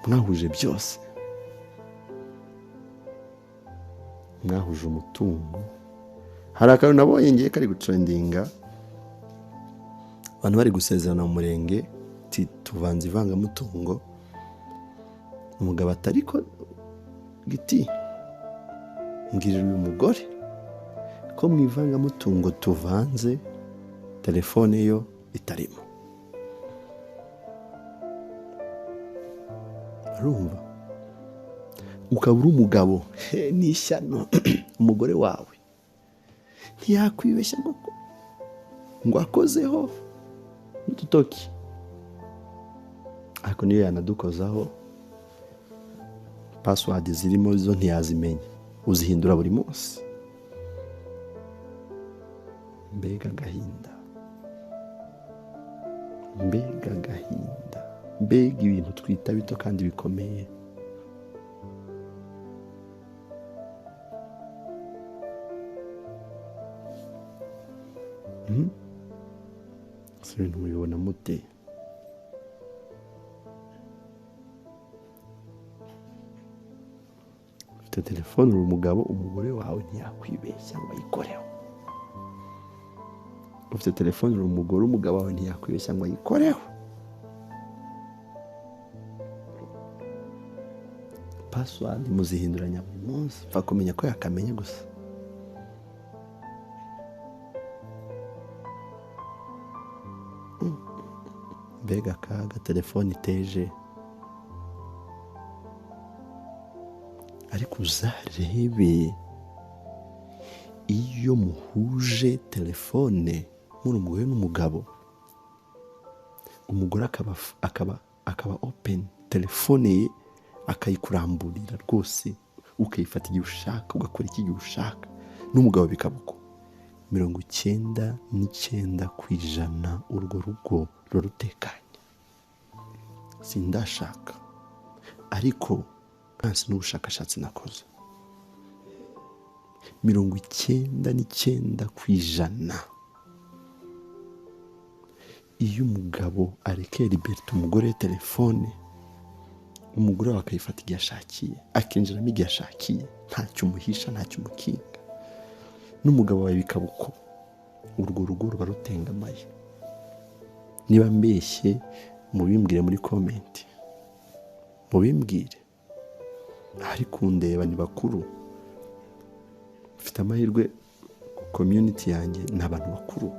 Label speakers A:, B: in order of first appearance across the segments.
A: mwahuje byose, mwahuje umutungo. Hari akantu nabonye ngiye kari gutrendinga, abantu bari gusezerana mu murenge tuvanze ivangamutungo. Umugabo atari ko giti mbwirira uyu mugore ko mu ivangamutungo tuvanze telefone yo itarimo. Urumva? Ukaba uri umugabo, nishyano umugore wawe ntiyakwibeshya ngo akozeho n'udutoki, ariko niyo yanadukozaho password zirimo zo ntiyazimenya, uzihindura buri munsi. Mbega agahinda, mbega agahinda, mbega ibintu twita bito kandi bikomeye. Si ibintu mubibona mute? Ufite telefone, uri umugabo, umugore wawe ntiyakwibeshya ngo ayikoreho. Ufite telefone, uri umugore, umugabo wawe ntiyakwibeshya ngo ayikoreho. Password muzihinduranya buri munsi, pfa kumenya ko yakamenya gusa. Mbega akaga telefone iteje. Ariko uzarebe iyo muhuje telefone muri umugore n'umugabo, umugore akaba open telefone ye akayikuramburira rwose, ukayifata igihe ushaka, ugakora iki gihe ushaka, n'umugabo bikabuko 99% urwo rugo rutekanye. Sindashaka, ariko nkansi n'ubushakashatsi nakoze 99% iyo umugabo arekera liberté umugore telefone, umugore wawe akayifata igihe ashakiye, akinjiramo igihe ashakiye, ntacyo umuhisha, ntacyo umukinga, n'umugabo wawe bikabuko, urwo rugo ruba rutengamaye. Niba mbeshye mubimbwire muri comment, mubimbwire. Ariko kundeba ni bakuru, mfite amahirwe community yanjye ni abantu bakuru,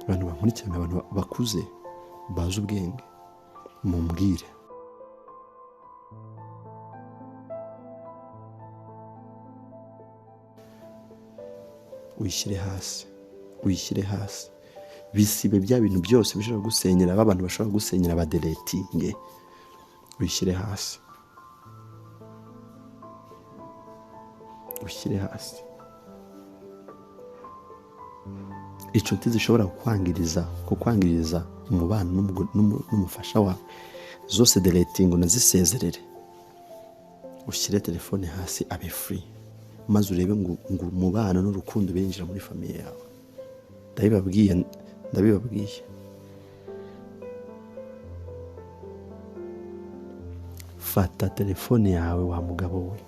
A: abantu bankurikirana, abantu bakuze bazi ubwenge. Mumbwire. Uyishyire hasi, bisibe bya bintu byose bishobora gusenyera, abantu bashobora gusenyera baderetinge. Uyishyire hasi, ushyire hasi. Inshuti zishobora kukwangiriza umubano n'umufasha wawe, zose deretingo nazisezerere. Ushyire telefone hasi, abe free, maze urebe ngo umubano n'urukundo binjira muri famiye yawe. Ndabibabwiye. Fata telefone yawe wa mugabo we,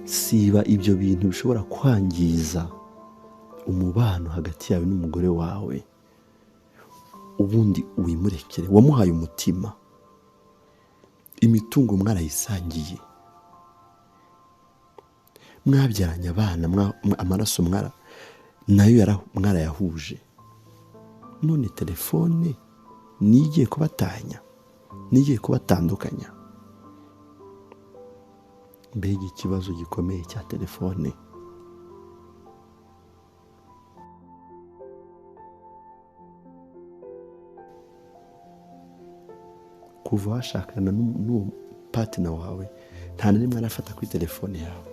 A: siba ibyo bintu bishobora kwangiza umubano hagati yawe n'umugore wawe, ubundi wimurekere. Wamuhaye umutima, imitungo mwarayisangiye, mwabyaranye abana, amaraso nayo mwarayahuje. None telefone nigiye kubatanya, nigiye kubatandukanya. Mbega ikibazo gikomeye cya telefone. Kuva washakana n'uwo partner wawe, nta na rimwe arafata kuri telefone yawe.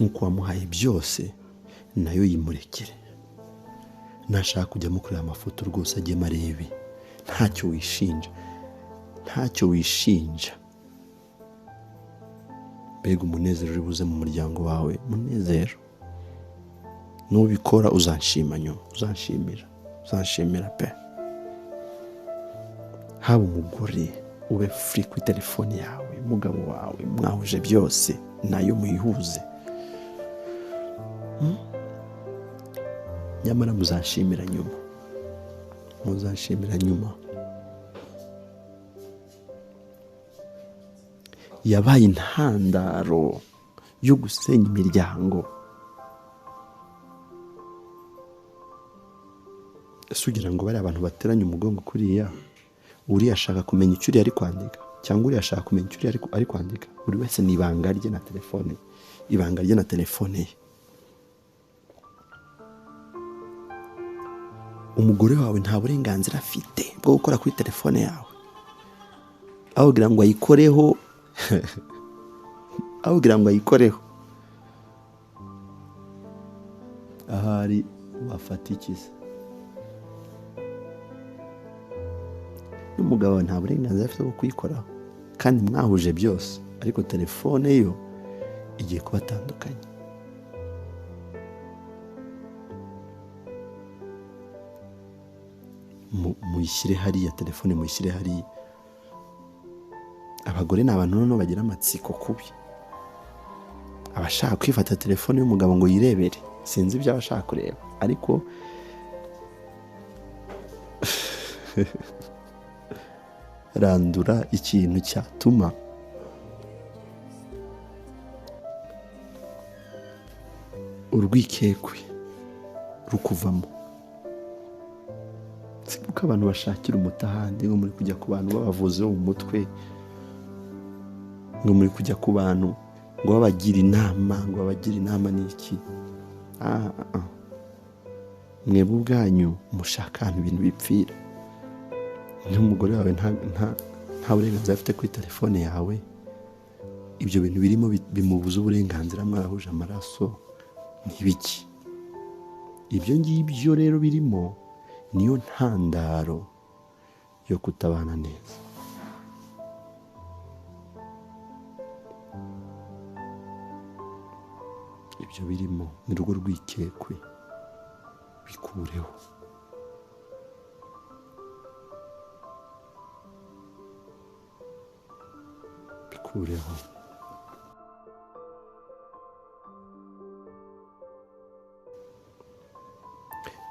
A: Nkuko wamuhaye byose, nayo yimurekere. Nashaka kujya mukorera amafoto rwose ajye marebe, ntacyo wishinja. Mbega umunezero uri buze mu muryango wawe, munezero. nubikora uzanshima nyuma, uzanshimira pe. Haba umugore ube free kuri telefone yawe, umugabo wawe mwahuje byose nayo muyihuze, nyamara muzanshimira nyuma. Yabaye intandaro yo gusenya imiryango. Ese ugira ngo bari abantu bateranye umugongo kuriya, uriya ashaka kumenya icyo uriya ari kwandika, cyangwa uriya ashaka kumenya icyo uriya ari kwandika? Buri wese ni ibanga rye na telefone ye. Umugore wawe nta burenganzira afite bwo gukora kuri telefone yawe, aho ugira ngo ayikoreho, ahari wafata ikiza. N'umugabo nta burenganzira afite bwo kuyikoraho, kandi mwahuje byose, ariko telefone yo igiye kubatandukanya. Muyishyire hariya, telefone muyishyire hariya. Abagore ni abantu noneho bagira amatsiko kubi, abashaka kwifata telefone y'umugabo ngo yirebere, sinzi ibyo abashaka kureba, ariko randura ikintu cyatuma urwikekwe rukuvamo. Sibuka abantu bashakira umutahandi, ngo muri kujya ku bantu b'abavuzi bo mu mutwe, ngo muri kujya ku bantu ngo babagira inama n'iki. Mwebwe ubwanyu mushaka ahantu ibintu bipfira. N'umugore wawe nta burenganzira afite kuri telefone yawe, ibyo bintu birimo bimubuza uburenganzira, mwarahuje amaraso n'ibiki. Ibyo ngibyo rero birimo niyo ntandaro yo kutabana neza. Ibyo birimo ni urugo rwikekwe, bikureho.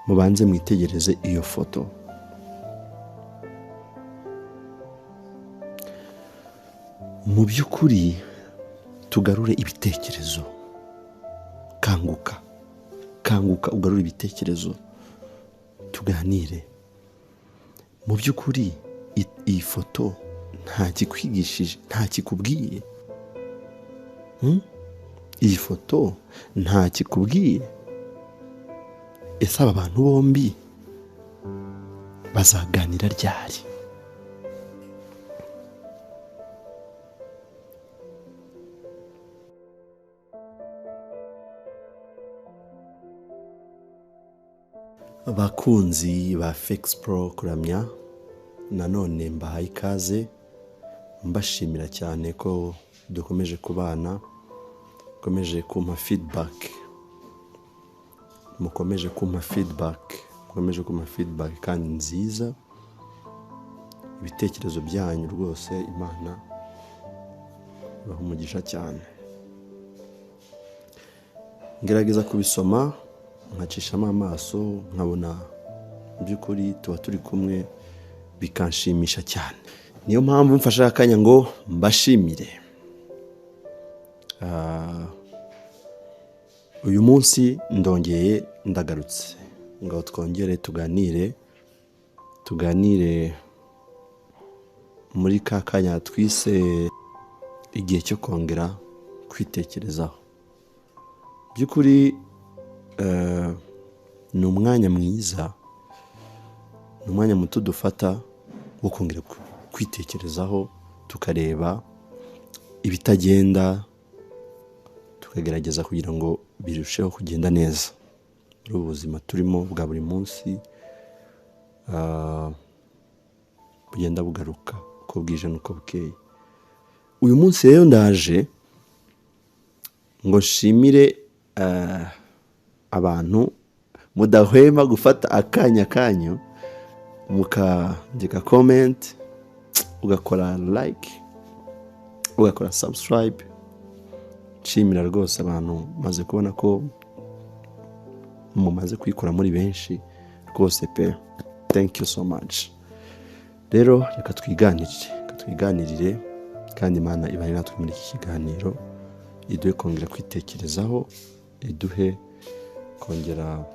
A: Mubanze mwitegereze iyo foto. Mu by'ukuri tugarure ibitekerezo. Kanguka ugarure ibitekerezo, tuganire. Mu by'ukuri iyi foto nta kikwigishije, nta kikubwiye. Iyi foto nta kikubwiye. Ese aba bantu bombi bazaganira ryari? Bakunzi ba Fix Pro kuramya, nanone mbahaye ikaze, mbashimira cyane ko dukomeje kubana, mukomeje kumpa feedback kandi nziza. Ibitekerezo byanyu rwose Imana ibaha umugisha cyane. Ngerageza kubisoma, nkacishamo amaso, nkabona by'ukuri tuba turi kumwe, bikanshimisha cyane. Niyo mpamvu mfashe akanya ngo mbashimire. Uyu munsi ndongeye ndagarutse ngo twongere tuganire muri ka kanya twise igihe cyo kongera kwitekerezaho. By'ukuri ni umwanya mwiza, ni umwanya muto dufata wo kongera kwitekerezaho, tukareba ibitagenda, tukagerageza kugira ngo birusheho kugenda neza muri ubu buzima turimo bwa buri munsi, bugenda bugaruka uko bwije n'uko bukeye. Uyu munsi rero ndaje ngo nshimire abantu mudahwema gufata akanya kanyu mukandika comment, ugakora like, ugakora subscribe. Nshimira rwose abantu maze kubona ko mumaze kwikora muri benshi rwose pe. Thank you so much. Rero reka twiganirire kandi Imana ibane natwe muri iki kiganiro, iduhe kongera kwitekerezaho, iduhe kongera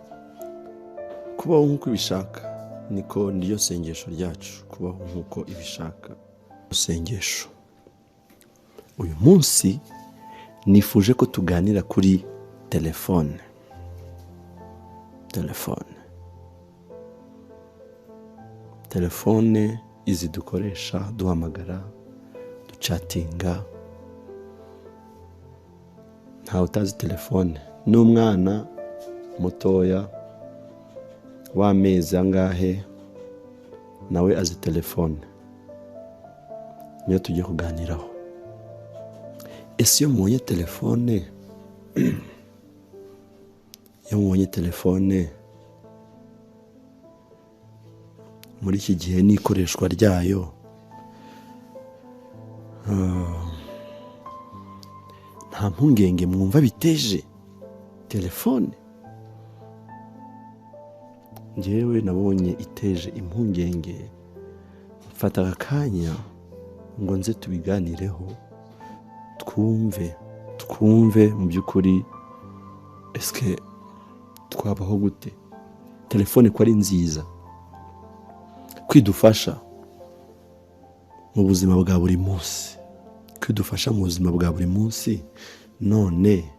A: kubaho nk'uko ibishaka. Niko niyo sengesho ryacu, kubaho nk'uko ibishaka. Sengesho uyu munsi nifuje ko tuganira kuri telefone. Telefone izi dukoresha duhamagara, duchatinga. Ntawe utazi telefone. N'umwana mutoya w'amezi angahe nawe azi telefone. Niyo tugiye kuganiraho. Ese iyo mubonye telefone muri iki gihe n'ikoreshwa ryayo, nta mpungenge mwumva biteje telefone? Njyewe nabonye iteje impungenge, mfata akanya ngo nze tubiganireho, twumve mu by'ukuri eske twabaho gute. Telefone ko ari nziza, kwidufasha mu buzima bwa buri munsi, none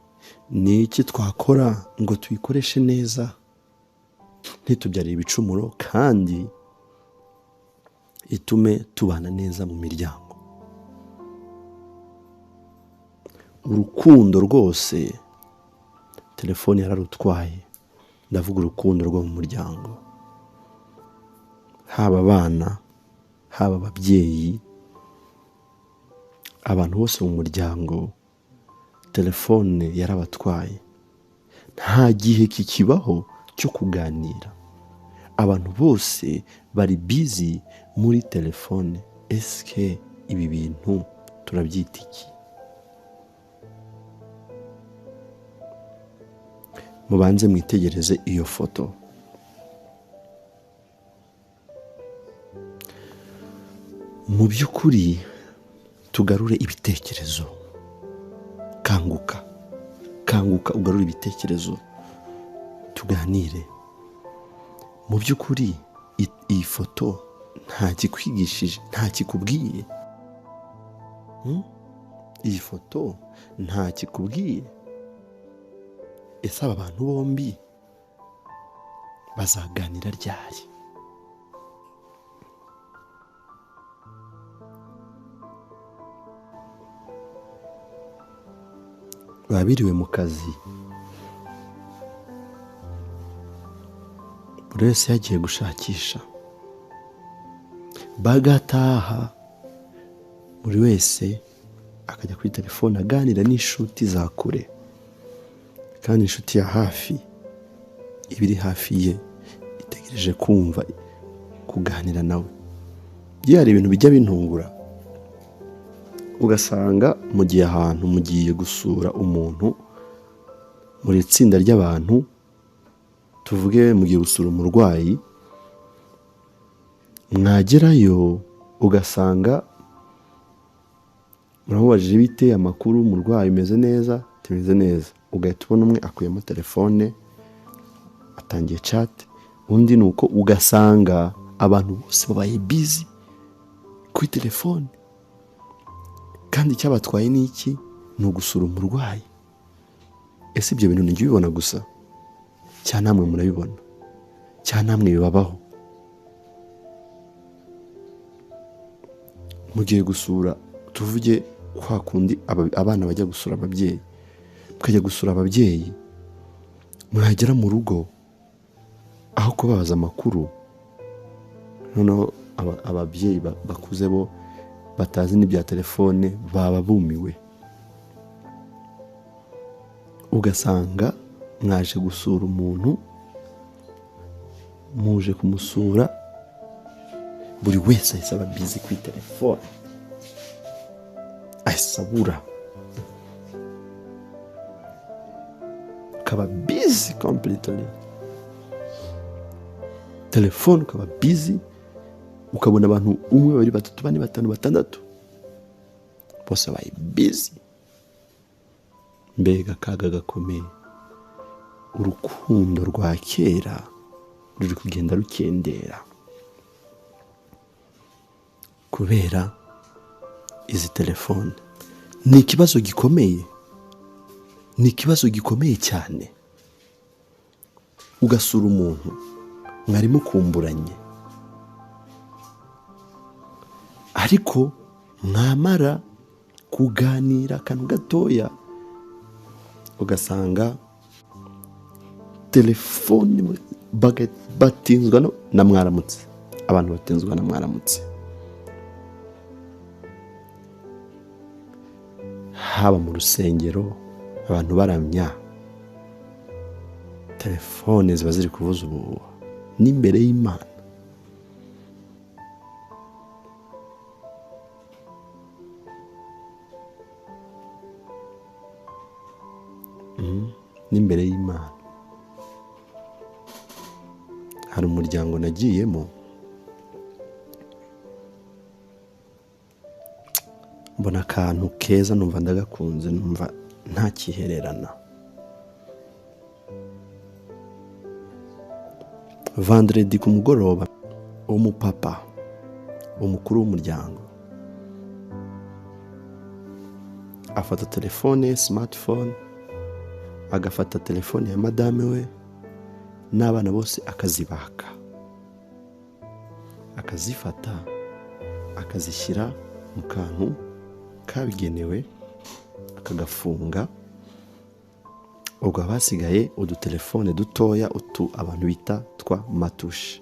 A: ni iki twakora ngo tuyikoreshe neza ntitubyare ibicumuro kandi itume tubana neza mu miryango. Urukundo rwose telefone yararutwaye. Ndavuga urukundo rwo mu muryango, haba abana, haba ababyeyi, abantu bose mu muryango telefone yarabatwaye. Nta gihe kikibaho cyo kuganira, abantu bose bari busy muri telefone. Eske ibi bintu turabyita iki? Mubanze mwitegereze iyo foto. Mu by'ukuri tugarure ibitekerezo. Kanguka ugarure ibitekerezo, tuganire. Mu by'ukuri iyi foto nta kikwigishije, nta kikubwiye. Iyi foto nta kikubwiye. Ese aba bantu bombi bazaganira ryari? Babiriwe mu kazi, buri wese yagiye gushakisha, bagataha buri wese akajya kuri telefone aganira n'inshuti za kure, kandi inshuti ya hafi ibiri hafi ye itegereje kumva kuganira nawe. Hari ibintu bijya bintungura, ugasanga mugiye ahantu, mugiye gusura umuntu muri itsinda ry'abantu, tuvuge mugiye gusura umurwayi, mwagerayo ugasanga muramubajije bite, amakuru, umurwayi umeze neza? Tumeze neza. Ugahita ubona umwe akuyemo telefone atangiye chat, undi nuko ugasanga abantu bose babaye busy kuri telefone. Kandi cyabatwaye n'iki? Ni ugusura umurwayi. Ese ibyo bintu nijye ubibona gusa? Cyane namwe murabibona? Cyane namwe bibabaho? Mugiye gusura, tuvuge kwa kundi abana bajya gusura ababyeyi, mukajya gusura ababyeyi, mwagera mu rugo aho kubabaza amakuru, noneho ababyeyi bakuze bo batazi n'ibya telefone baba bumiwe. Ugasanga mwaje gusura umuntu, muje kumusura, buri wese ahise aba busy kuri telefone, ahise abura, ukaba busy completely, telefone ukaba busy, ukabona abantu 1 2 3 4 5 6 bose babaye busy. Mbega akaga gakomeye, urukundo rwa kera ruri kugenda rukendera kubera izi telefone. Ni ikibazo gikomeye cyane. Ugasura umuntu mwari mukumburanye, ariko mwamara kuganira akantu gatoya ugasanga telefone batinzwa na mwaramutse. Abantu batinzwa na mwaramutse, haba mu rusengero abantu baramya, telefone ziba ziri kuvuza ubuhuha n'imbere y'Imana. N'imbere y'Imana. Hari umuryango nagiyemo, mbona akantu keza numva ndagakunze, numva ntakihererana. Vendredi ku mugoroba, umupapa, umukuru w'umuryango, afata telefone, smartphone, agafata telefone ya madame we n'abana bose akazibaka, akazifata akazishyira mu kantu kabigenewe akagafunga. Ubwo basigaye udutelefone dutoya, abantu bita twa matushe.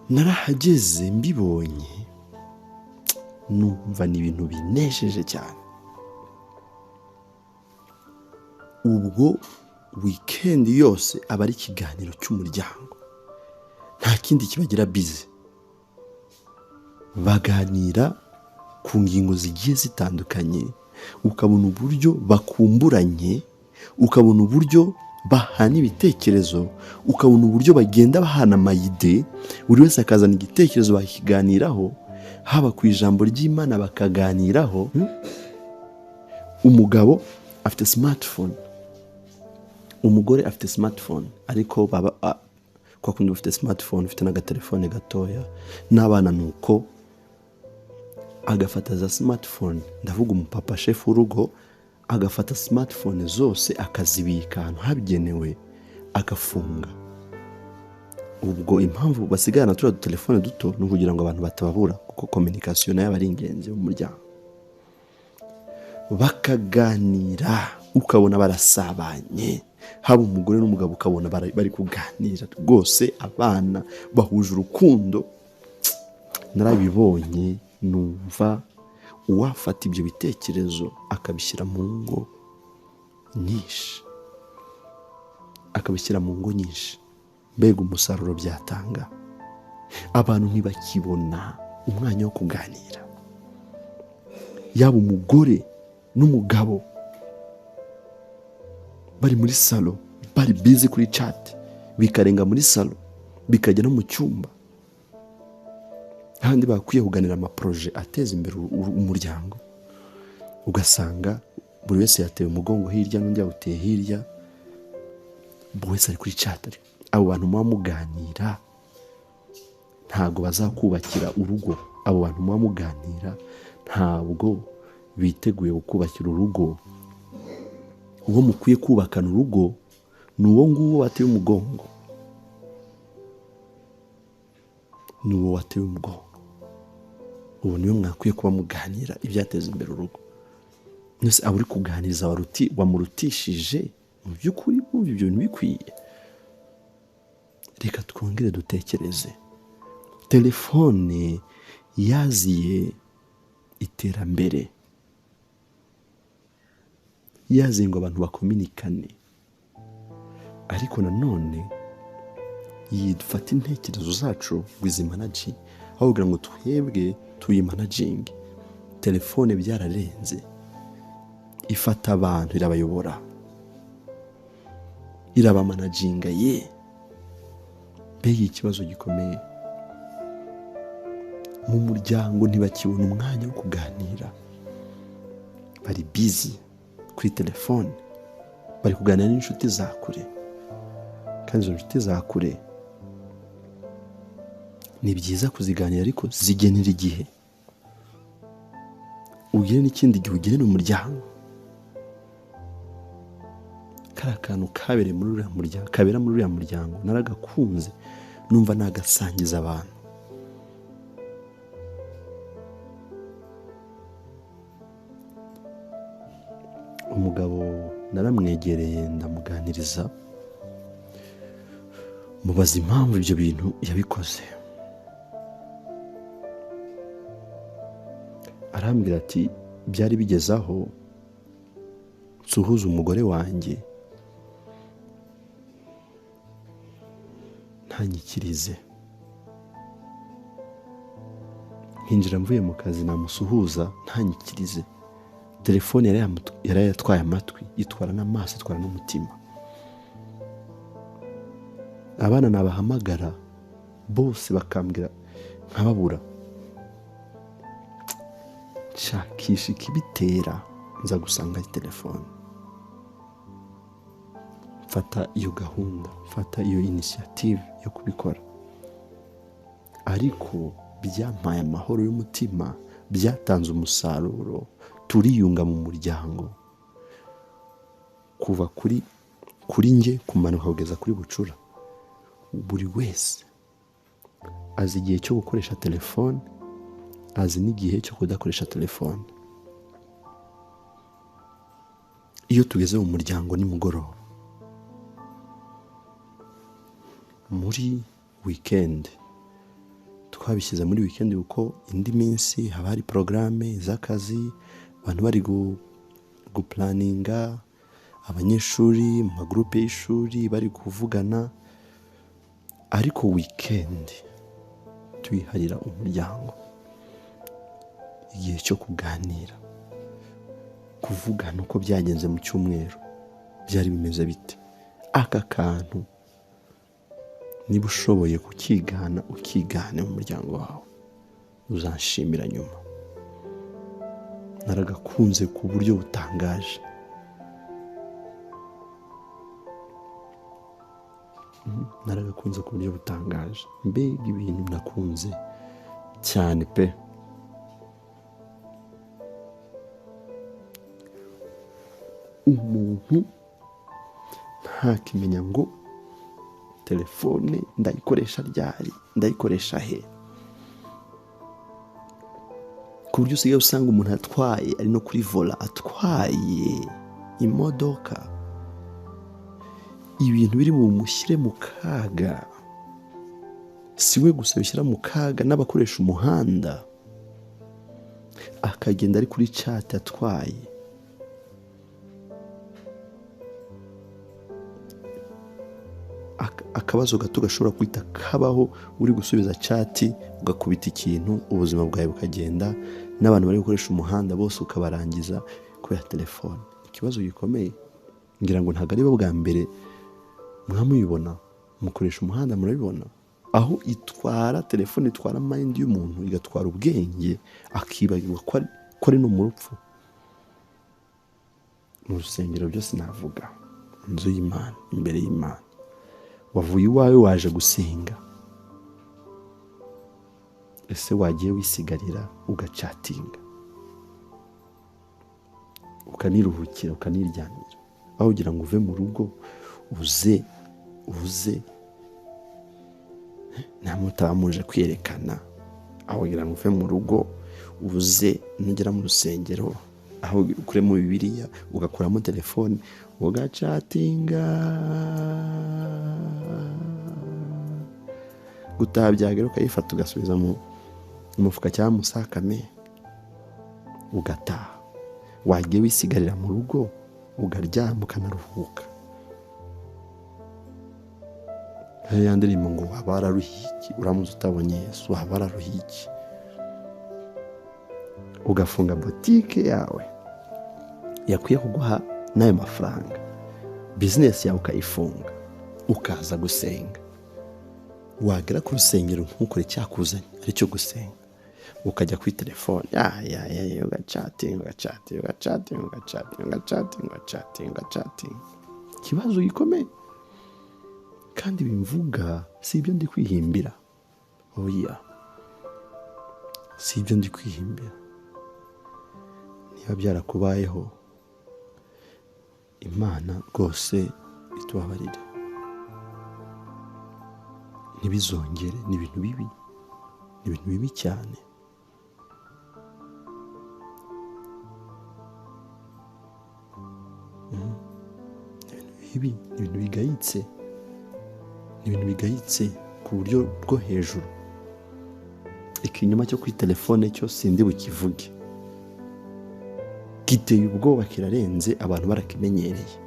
A: Narahageze mbibonye, numva ni ibintu binesheje cyane. Ubwo weekend yose aba ari ikiganiro cy'umuryango, nta kindi kibagira busy. Baganira ku ngingo zigiye zitandukanye, ukabona uburyo bakumburanye, ukabona uburyo bahana ibitekerezo, ukabona uburyo bagenda bahana amayide, buri wese akazana igitekerezo bakiganiraho, haba ku ijambo ry'Imana bakaganiraho. Umugabo afite smartphone, umugore afite smartphone, ariko kwa kundi ufite smartphone ufite n'agatelefone gatoya, n'abana nuko agafata za smartphone. Ndavuga umupapa chef w'urugo agafata smartphone zose akazibika ahantu habigenewe agafunga. Ubwo impamvu basigana turiya telefone duto ni ukugira ngo abantu batababura, kuko communication nayo ari ingenzi mu muryango. Bakaganira ukabona barasabanye, haba umugore n'umugabo ukabona bari kuganira rwose, abana bahuje urukundo. Narabibonye, numva uwafata ibyo bitekerezo akabishyira mu ngo nyinshi, mbega umusaruro byatanga. Abantu ntibakibona umwanya wo kuganira, yaba umugore n'umugabo bari muri salo, bari busy kuri chat, bikarenga muri salo bikajya no mu cyumba. Handi bakwiye kuganira amaproje ateza imbere umuryango, ugasanga buri wese yateye umugongo hirya n'undi yawuteye hirya, buri wese ari kuri chat. Abo bantu muba muganira ntabwo bazakubakira urugo. Abo bantu muba muganira ntabwo biteguye gukubakira urugo. Uwo mukwiye kubakana urugo ni uwo nguwo wateye umugongo, ubu niwe mwakwiye kuba muganira ibyateza imbere urugo. Nese aba uri kuganiriza wamurutishije, mu by'ukuri bumva ibyo bintu bikwiye. Reka twongere dutekereze. Telefone yaziye iterambere, yaze ngo abantu bakominikane, ariko nanone yifata intekerezo zacu ngo izimanaginge, aho kugira ngo twebwe tuyimanaginge. Telefone byararenze, ifata abantu irabayobora, irabamanaginga. Mbega ikibazo gikomeye. Mu muryango ntibakibona umwanya wo kuganira, bari busy kuri telefone, bari kuganira n'inshuti za kure, kandi izo nshuti za kure ni byiza kuziganira, ariko zigenera igihe. Ugire n'ikindi gihe ugenera umuryango. Kariya kantu kabereye muri uriya muryango, kabera muri uriya muryango, naragakunze, numva nagasangiza abantu. Umugabo naramwegereye ndamuganiriza, mubaza impamvu ibyo bintu yabikoze. Arambwira ati byari bigeze aho nsuhuza umugore wanjye ntanyikirize, nkinjira mvuye mu kazi namusuhuza ntanyikirize. Telefone yari yatwaye amatwi, itwara n'amaso, itwara n'umutima. Abana nabahamagara bose bakambwira nkababura. Shakisha ikibitera, nza gusanga ari telefone. Mfata iyo gahunda, mfata iyo initiative yo kubikora, ariko byampaye amahoro y'umutima, byatanze umusaruro. Turiyunga mu muryango, kuva kuri nge kumanuka kugeza kuri bucura. Buri wese azi igihe cyo gukoresha telefone, azi n'igihe cyo kudakoresha telefone. Iyo tugeze mu muryango nimugoroba, muri weekend, twabishyize muri weekend kuko indi minsi haba hari porogaramu z'akazi, abantu bari guplaninga, abanyeshuri mu magroupe y'ishuri bari kuvugana. Ariko weekend tuyiharira umuryango, igihe cyo kuganira, kuvugana uko byagenze mu cyumweru, byari bimeze bite. Aka kantu niba ushoboye kukigana, ukigane mu muryango wawe, uzanshimira nyuma. Naragakunze ku buryo butangaje. Naragakunze ku buryo butangaje. Mbega ibintu nakunze cyane pe. Umuntu ntakimenya ngo telefone ndayikoresha ryari, ndayikoresha he. Ku buryo usigaye usanga umuntu atwaye, ari no kuri vola, atwaye imodoka, ibintu biri bumushyire mu kaga. Si we gusa bishyira mu kaga n'abakoresha umuhanda, akagenda ari kuri chat atwaye. Akabazo gato gashobora kwita kabaho, uri gusubiza chat ugakubita ikintu, ubuzima bwawe bukagenda, n'abantu bari gukoresha umuhanda bose ukabarangiza kubera telefone. Ikibazo gikomeye, ngira ngo ntabwo ari bo bwa mbere mwamubibona, mukoresha umuhanda murabibona, aho itwara telefone, itwara mind y'umuntu, igatwara ubwenge, akibagirwa ko ari no mu rupfu. Mu rusengero byose navuga, inzu y'Imana, imbere y'Imana, wavuye iwawe waje gusenga, ese wagiye wisigarira ugacatinga, ukaniruhukira, ukaniryamira, aho ugira ngo uve mu rugo uze nta mutamuje kwerekana, aho ugira ngo uve mu rugo uze nugera mu rusengero, aho ukuremo Bibiliya ugakuramo telefone ugacatinga, gutaha byagera ukayifata ugasubiza mu mufuka cyangwa musakame ugataha. Wagiye wisigarira mu rugo ukaryama ukanaruhuka. Ya ndirimbo ngo waba wararuhiye iki, uramutse utabonye Yesu waba wararuhiye iki. Ugafunga botike yawe yakwiye kuguha n'ayo mafaranga, bizinesi yawe ukayifunga, ukaza gusenga. Wagera ku rusengero ntukore cyakuzanye aricyo gusenga, ukajya kuri telefone ugacatinga. Ikibazo gikomeye kandi bimvuga si ibyo ndi kwihimbira. Oya, si ibyo ndi kwihimbira. Niba byarakubayeho, Imana rwose itubabarire, ntibizongere. Ni ibintu bibi, ni ibintu bibi cyane. Ni ibintu bigayitse, ni ibintu bigayitse ku buryo bwo hejuru. Ikinyoma cyo kuri telefone cyo sindi bukivuge, giteye ubwoba, kirarenze, abantu barakimenyereye.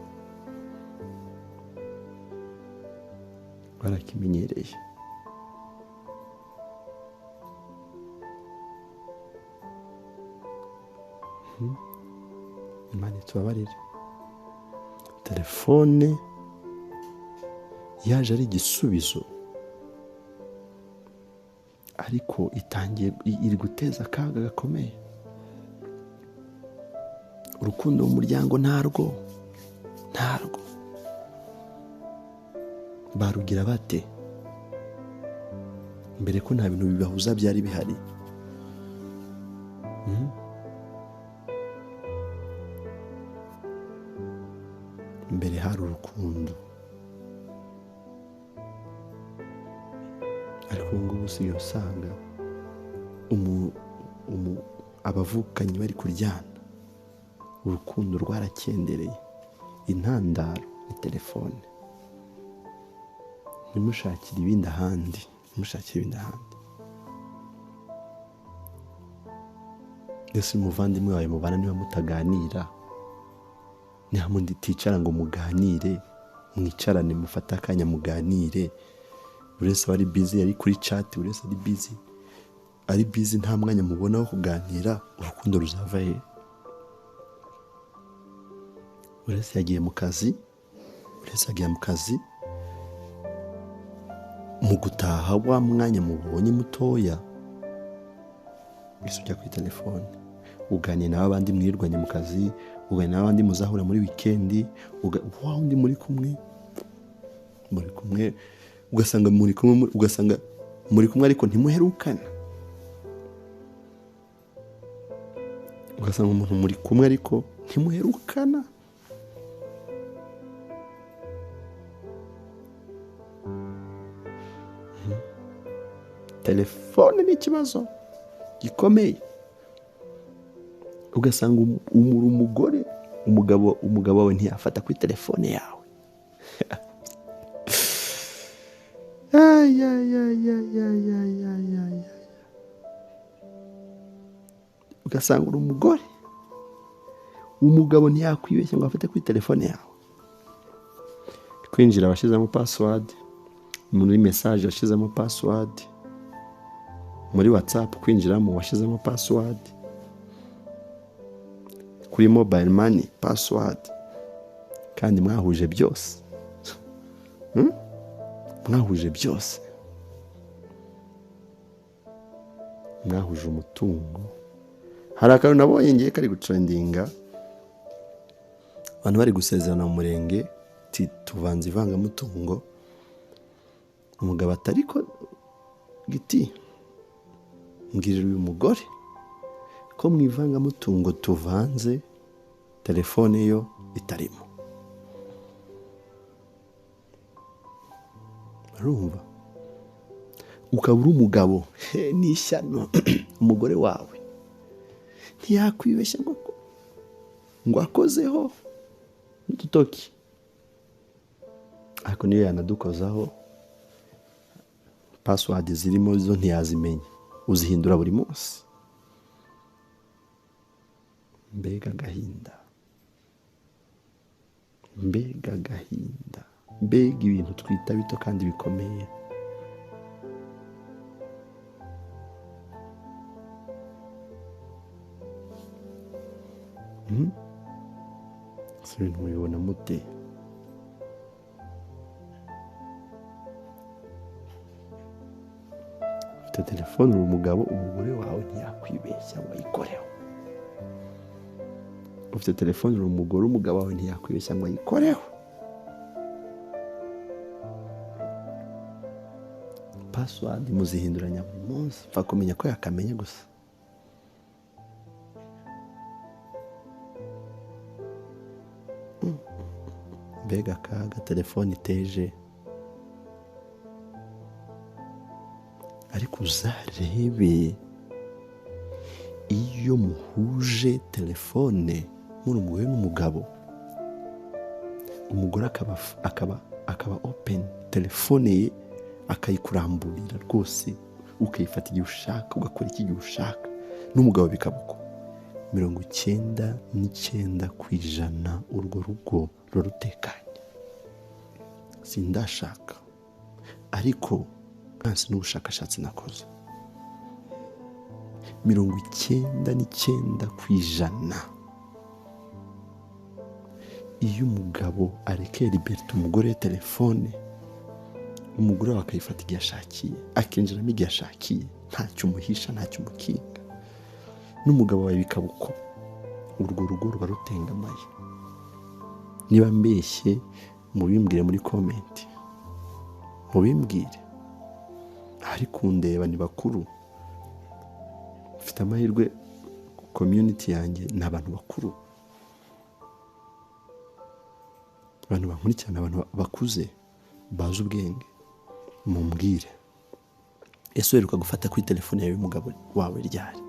A: Imana itubabarire. Telefone yaje ari igisubizo, ariko iri guteza akaga gakomeye. Urukundo mu muryango ntarwo barugira bate mbere ko nta bintu bibahuza byari bihari? Mbere hari urukundo, ariko ubu ngubu usigaye usanga abavukanye bari kuryana, urukundo rwarakendereye. Intandaro ni telefone. Ntimushakire ibindi ahandi. Mbese umuvandimwe wawe mubana niba mutaganira, nta mundi ticara ngo muganire, mwicarane mufate akanya muganire. Buri wese ari busy, ari kuri chat, buri wese ari busy, nta mwanya mubona wo kuganira. Urukundo ruzava he? Buri wese yagiye mu kazi, mu gutaha wa mwanya mubonye mutoya ujya kuri telefone, uganira n'abandi mwirwanye mu kazi, uganira n'abandi muzahura muri weekend, wa undi muri kumwe, ugasanga muri kumwe ariko ntimuherukana. Ugasanga umuntu muri kumwe ariko ntimuherukana. Telefone ni ikibazo gikomeye. Ugasanga umugore, umugabo wawe ntiyafata kuri telefone yawe. Ugasanga uri umugore, umugabo ntiyakwibeshya ngo afate kuri telefone yawe. Kwinjira washyizemo password, muri message washyizemo password, muri WhatsApp kwinjiramo washyizemo password, kuri mobile money password, kandi mwahuje byose. Mwahuje umutungo. Hari akantu nabonye ngiye kari gutrendinga, abantu bari gusezerana mu murenge, tuvanze ivangamutungo. Umugabo atariko giti, mbwirira uyu mugore ko mu ivangamutungo tuvanze telefone yo itarimo. Urumva? Ukaba uri umugabo, nishyano, umugore wawe ntiyakwibeshya ngo akozeho n'ututoki, ariko niyo yanadukozaho password zirimo zo ntiyazimenya, uzihindura buri munsi. Mbega agahinda. mbega agahinda, mbega ibintu twita bito kandi bikomeye. Si ibintu mubibona mute? Ufite telefone uri umugabo, umugore wawe ntiyakwibeshya ngo ayikoreho. Ufite telefone uri umugore, umugabo wawe ntiyakwibeshya ngo ayikoreho. Password muzihinduranya buri munsi, pfa kumenya ko yakamenye gusa. Mbega akaga telefone iteje. Ariko uzarebe iyo muhuje telefone muri umugore n'umugabo, umugore akaba open telefone ye akayikuramburira rwose, ukayifata igihe ushaka, ugakora iki gihe ushaka, n'umugabo bikaba uko. 99% urwo rugo rutekanye. Sindashaka, ariko nkansi n'ubushakashatsi nakoze, 99% iyo umugabo arekera liberté umugore telefone, umugore we akayifata igihe ashakiye, akinjiramo igihe ashakiye, ntacyo umuhisha, ntacyo umukinga, n'umugabo wawe bikaba uko. Urwo rugo ruba rutengamaye. Niba mbeshye mubimbwire muri comment, mubimbwire. Ari kundeba ni bakuru, mfite amahirwe community yanjye ni abantu bakuru, abantu bankurikirana, abantu bakuze bazi ubwenge. Mumbwire, ese uheruka gufata kuri telefone yawe y'umugabo wawe ryari?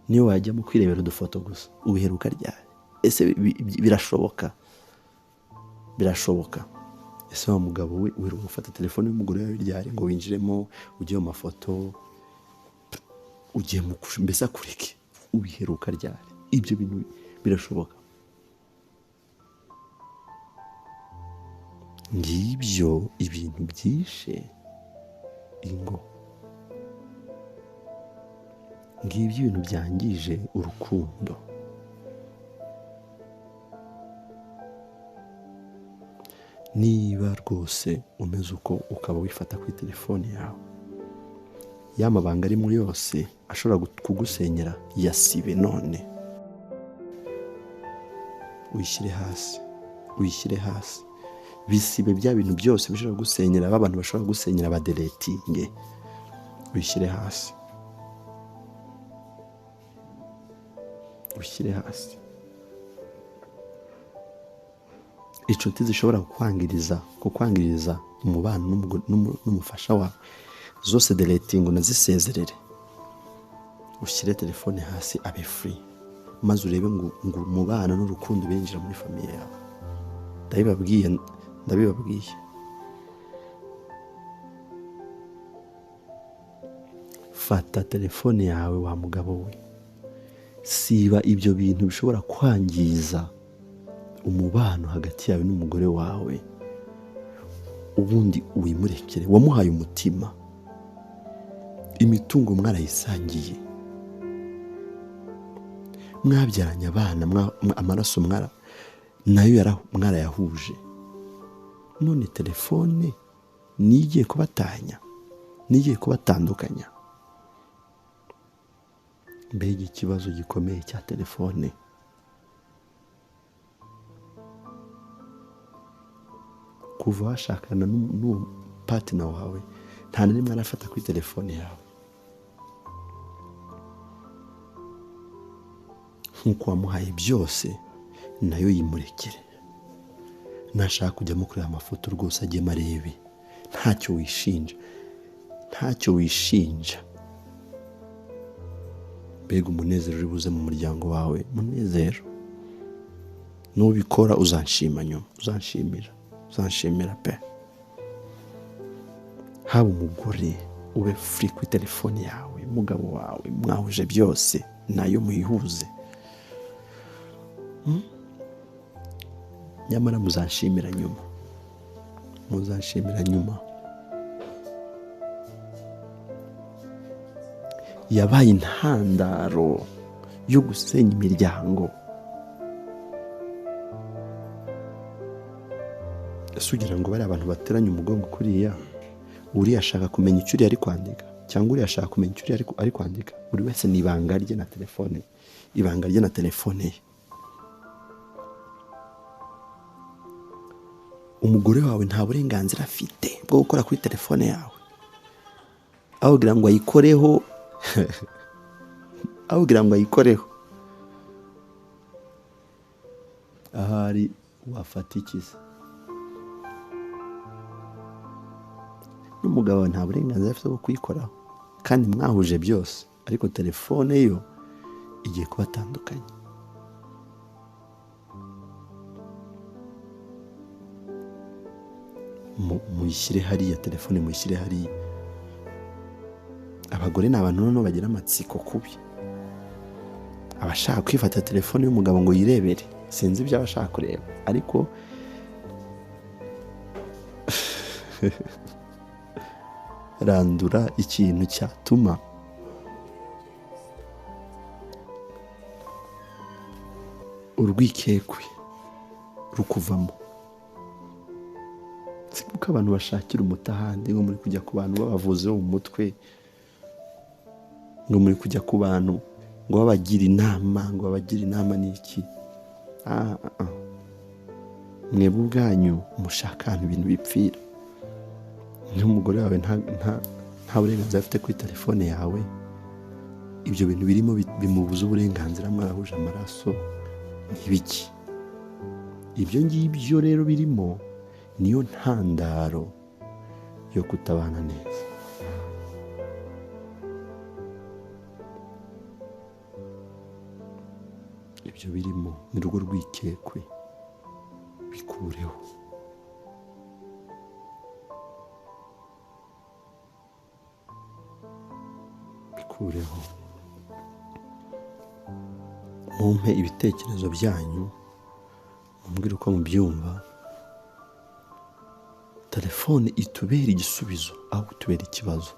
A: Niyo wajya mu kwirebera udufoto gusa, ubiheruka ryari? Ese birashoboka? Ese wa mugabo we uheruka gufata telefone y'umugore wawe ryari ngo winjiremo, ujye mu mafoto, ugiye mu mbese akureke? Ubiheruka ryari? Ibyo bintu birashoboka? Ngibyo ibintu byishe ingo, ngibyo ibintu byangije urukundo. Niba rwose umeze uko, ukaba wifata kuri telefone yawe, y'amabanga ari muri yose ashobora kugusenyera, yasibe none. Uyishyire hasi, bisibe bya bintu byose bishobora gusenyera, abantu bashobora gusenyera, badeletinge. Uyishyire hasi. Inshuti zishobora kukwangiriza umubano n'umufasha wawe, zose deleting unazisezerere. Ushyire telefone hasi, abe free, maze urebe ngo umubano n'urukundo binjira muri famiye yawe. Ndabibabwiye. Fata telefone yawe wa mugabo we, siba ibyo bintu bishobora kwangiza umubano hagati yawe n'umugore wawe, ubundi uwimurekere. Wamuhaye umutima, imitungo mwarayisangiye, mwabyaranye abana, amaraso nayo mwarayahuje. None telefone nigiye kubatandukanya. Mbega ikibazo gikomeye cya telefone. Kuva washakana n'uwo partner wawe, nta na rimwe arafata kuri telefone yawe. Nk'uko wamuhaye byose, nayo yimurekere. Nashaka kujyamo kureba amafoto rwose, ajye marebe, ntacyo wishinja. Mbega umunezero uri buze mu muryango wawe, munezero. Nubikora uzanshima nyuma, uzanshimira pe. Haba umugore ube free kuri telefone yawe, umugabo wawe mwahuje byose, nayo muyihuze. nyamara muzanshimira nyuma. Yabaye intandaro yo gusenya imiryango. Ese ugira ngo bari abantu bateranye umugongo kuriya, uriya ashaka kumenya icyo uriya ari kwandika, cyangwa uriya ashaka kumenya icyo uriya ari kwandika? Buri wese ni ibanga rye na telefone ye. Umugore wawe nta burenganzira afite bwo gukora kuri telefone yawe, aho ugira ngo ayikoreho, ahari wafata ikiza. N'umugabo nta burenganzira afite bwo kuyikoraho, kandi mwahuje byose, ariko telefone yo igiye kubatandukanya. Muyishyire hariya, telefone muyishyire hariya. Abagore ni abantu noneho bagira amatsiko kubi, abashaka kwifata telefone y'umugabo ngo yirebere, sinzi ibyo abashaka kureba, ariko randura ikintu cyatuma urwikekwe rukuvamo. Si kuko abantu bashakira umuti ahandi, ngo muri kujya ku bantu b'abavuzi bo mu mutwe, ngo muri kujya ku bantu ngo babagira inama n'iki. Mwebwe ubwanyu mushaka ahantu ibintu bipfira. N'umugore wawe nta burenganzira afite kuri telefone yawe, ibyo bintu birimo bimubuza uburenganzira, mwarahuje amaraso n'ibiki. Ibyo ngibyo rero birimo niyo ntandaro yo kutabana neza. Ibyo birimo ni rwo rwikekwe, bikureho. Mumpe ibitekerezo byanyu, mumbwire uko mubyumva. Telefone itubera igisubizo aho kutubera ikibazo.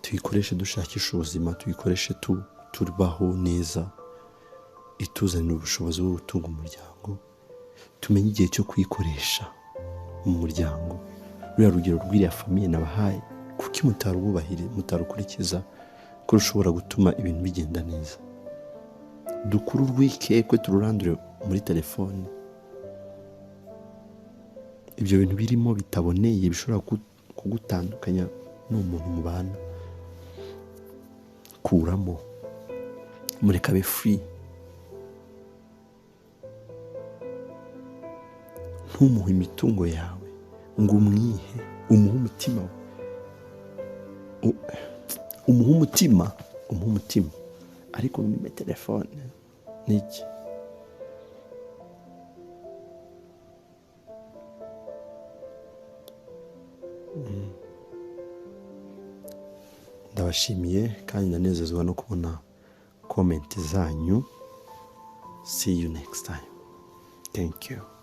A: Tuyikoreshe dushakisha ubuzima, tuyikoreshe tubaho neza, ituzanira ubushobozi bwo gutunga umuryango. Tumenye igihe cyo kuyikoresha mu muryango. Ruriya rugero rw'iriya famiye nabahaye, kuki mutarukurikiza ko rushobora gutuma ibintu bigenda neza? Dukuru urwikekwe tururandure muri telefone. Ibyo bintu birimo bitaboneye bishobora kugutandukanya n'umuntu mubana, kuramo, mureka be free. Ntumuhe imitungo yawe ngo umuhe umutima we. Umuhe umutima, ariko mwime telefone n'iki? Ndabashimiye kandi ndanezezwa no kubona comment zanyu. See you next time. Thank you.